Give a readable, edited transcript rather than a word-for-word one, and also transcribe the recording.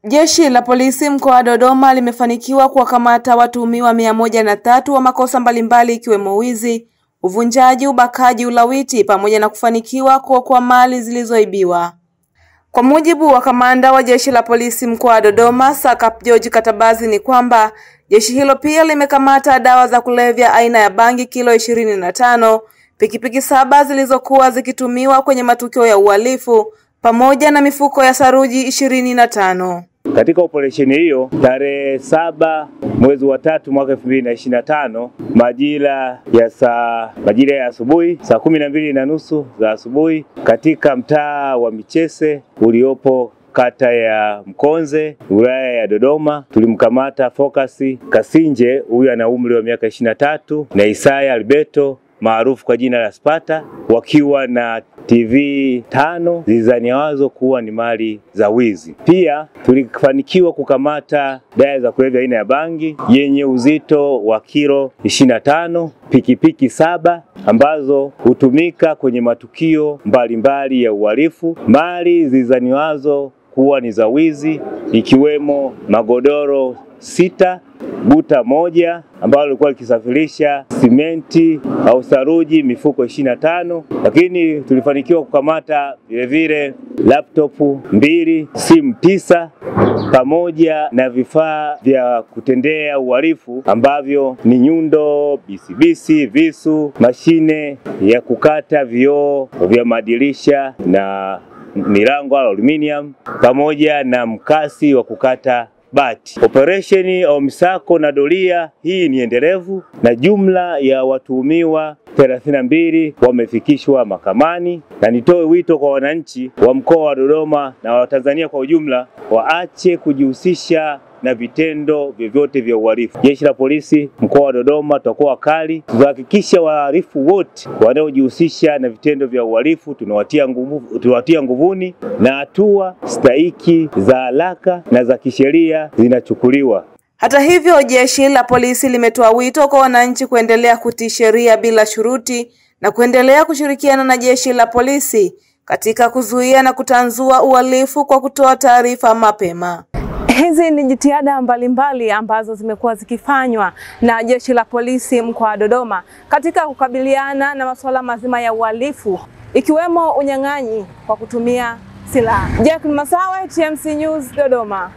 Jeshi la polisi mkoa wa Dodoma limefanikiwa kuwakamata watuhumiwa 103 wa makosa mbalimbali ikiwemo wizi, uvunjaji, ubakaji, ulawiti pamoja na kufanikiwa kuokoa mali zilizoibiwa. Kwa mujibu wa kamanda wa jeshi la polisi mkoa wa Dodoma, Sakap George Katabazi, ni kwamba jeshi hilo pia limekamata dawa za kulevya aina ya bangi kilo 25, pikipiki 7 zilizokuwa zikitumiwa kwenye matukio ya uhalifu pamoja na mifuko ya saruji 25. Katika operesheni hiyo tarehe 7 mwezi wa 3 mwaka 2025 majira ya asubuhi saa 12:30 za asubuhi katika mtaa wa Michese uliopo kata ya Mkonze, wilaya ya Dodoma, tulimkamata Focus Kasinje, huyu ana umri wa miaka 23, na Isaya Alberto maarufu kwa jina la Spata, wakiwa na TV 5 zilizaniwazo kuwa ni mali za wizi. Pia tulifanikiwa kukamata dawa za kulevya aina ya bangi yenye uzito wa kilo 25, pikipiki 7 ambazo hutumika kwenye matukio mbalimbali ya uhalifu. Mali zilizaniwazo kuwa ni za wizi ikiwemo magodoro 6, buta 1 ambalo lilikuwa likisafirisha simenti au saruji mifuko 25, lakini tulifanikiwa kukamata vile laptop 2, simu 9 pamoja na vifaa vya kutendea uhalifu ambavyo ni nyundo, bisibisi, visu, mashine ya kukata vioo vya madirisha na milango aluminium pamoja na mkasi wa kukata bati. Operesheni au msako na doria hii ni endelevu na jumla ya watuhumiwa 32 wamefikishwa mahakamani, na nitoe wito kwa wananchi wa mkoa wa Dodoma na wa Tanzania kwa ujumla waache kujihusisha na vitendo vyovyote vya uhalifu. Jeshi la polisi mkoa wa Dodoma tutakuwa wakali kuhakikisha wahalifu wote wanaojihusisha na vitendo vya uhalifu tunawatia nguvuni na hatua stahiki za haraka na za kisheria zinachukuliwa. Hata hivyo, jeshi la polisi limetoa wito kwa wananchi kuendelea kutii sheria bila shuruti na kuendelea kushirikiana na jeshi la polisi katika kuzuia na kutanzua uhalifu kwa kutoa taarifa mapema. Hizi ni jitihada mbalimbali ambazo zimekuwa zikifanywa na jeshi la polisi mkoa wa Dodoma katika kukabiliana na masuala mazima ya uhalifu ikiwemo unyang'anyi kwa kutumia silaha. Jack Masawe, TMC News, Dodoma.